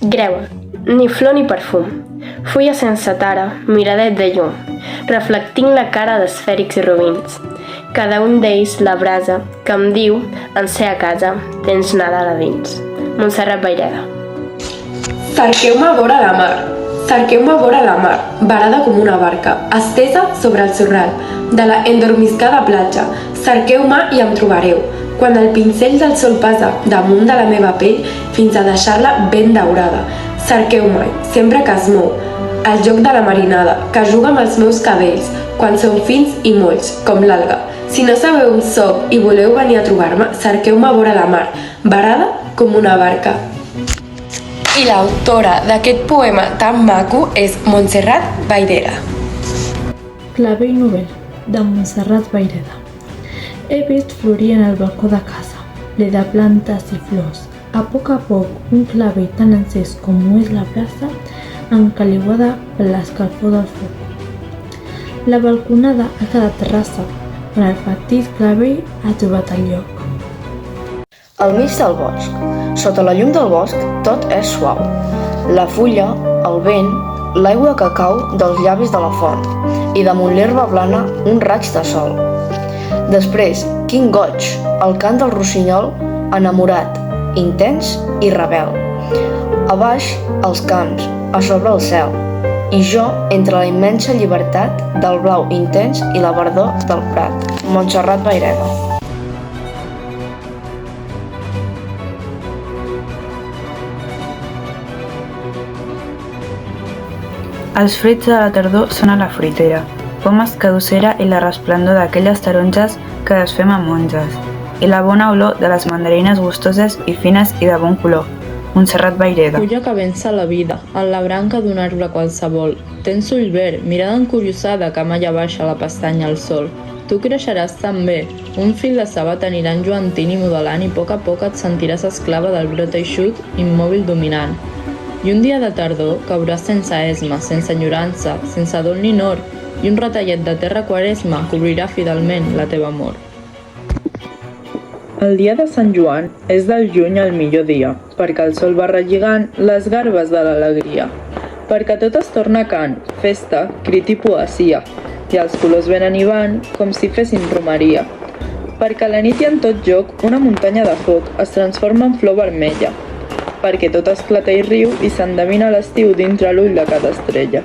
Greua, ni flor ni perfum, fulla sense tara, miradet de llum, reflectint la cara d'esfèrics i robins. Cada un d'ells la brasa que em diu, en ser a casa, tens Nadal a dins. Montserrat Vayreda. Cerqueu-me vora la mar, cerqueu-me vora la mar, varada com una barca, estesa sobre el sorral, de la endormiscada platja. Cerqueu-me i em trobareu, quan el pincell del sol passa damunt de la meva pell fins a deixar-la ben daurada. Cerqueu-me, sempre que es mou, el joc de la marinada, que juga amb els meus cabells, quan són fins i molls, com l'alga. Si no sabeu on soc i voleu venir a trobar-me, cerqueu-me vora la mar, varada com una barca. I l'autora d'aquest poema tan maco és Montserrat Vayreda. Clavell novel, de Montserrat Vayreda. He vist florir en el balcó de casa, ple de plantes i flors. A poc, un clavell tan encès com ho és la plaça, encaliguada per l'escalfor del foc. La balconada ha quedat terrassa, però el petit clavell ha trobat el lloc. Al mig del bosc, sota la llum del bosc, tot és suau. La fulla, el vent, l'aigua que cau dels llavis de la font i damunt l'herba blana un raig de sol. Després, quin goig, el cant del rossinyol enamorat, intens i rebel. A baix, els camps, a sobre el cel, i jo entre la immensa llibertat del blau intens i la verdor del prat. Montserrat Vayreda. Els fruits de la tardor són a la fruitera, pomes caducera i la resplendor d'aquelles taronges que desfem a monges, i la bona olor de les mandarines gustoses i fines i de bon color. Montserrat Vayreda. Fulla que vença la vida, en la branca d'un arbre qualsevol. Tens ull verd, mirada encuriosada que mai abaixa la pestanya al sol. Tu creixeràs també, un fil de saba t'anirà enjoantint i modelant i a poc et sentiràs esclava del brot eixut, immòbil dominant. I un dia de tardor cauràs sense esma, sense enyorança, sense dol ni nord, i un retallet de terra quaresma cobrirà fidelment la teva mort. El dia de Sant Joan és del juny el millor dia, perquè el sol va relligant les garbes de l'alegria, perquè tot es torna cant, festa, crit i poesia, i els colors venen i van com si fessin romeria, perquè a la nit i en tot joc una muntanya de foc es transforma en flor vermella, perquè tot esclata i riu i s'endevina l'estiu dintre l'ull de cada estrella.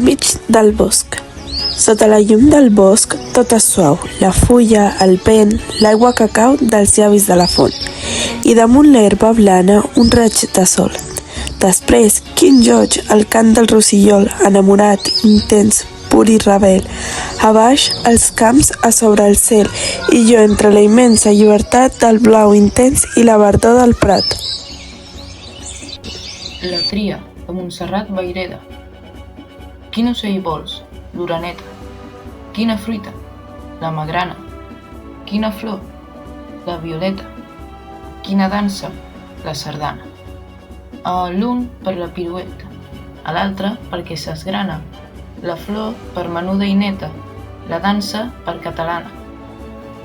Mig del bosc. Sota la llum del bosc tot és suau, la fulla, el vent, l'aigua que cau dels llavis de la font, i damunt l'herba blana un raig de sol. Després, quin joig, el cant del rossinyol, enamorat, intens, pur i rebel. A baix, els camps a sobre el cel, i jo entre la immensa llibertat del blau intens i la verdor del prat. La tria, de Montserrat Vayreda. Quin ocell vols? L'oreneta. Quina fruita? La magrana. Quina flor? La violeta. Quina dansa? La sardana. A l'un per la pirueta, a l'altre perquè s'esgrana, la flor per menuda i neta, la dansa per catalana.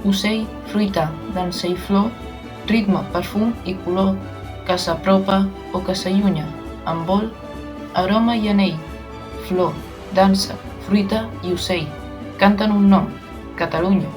Ocell, fruita, dansa i flor, ritme, perfum i color, que s'apropa o que s'allunya, amb vol, aroma i anell, flor, dansa, fruita i ocell, canten un nom, Catalunya.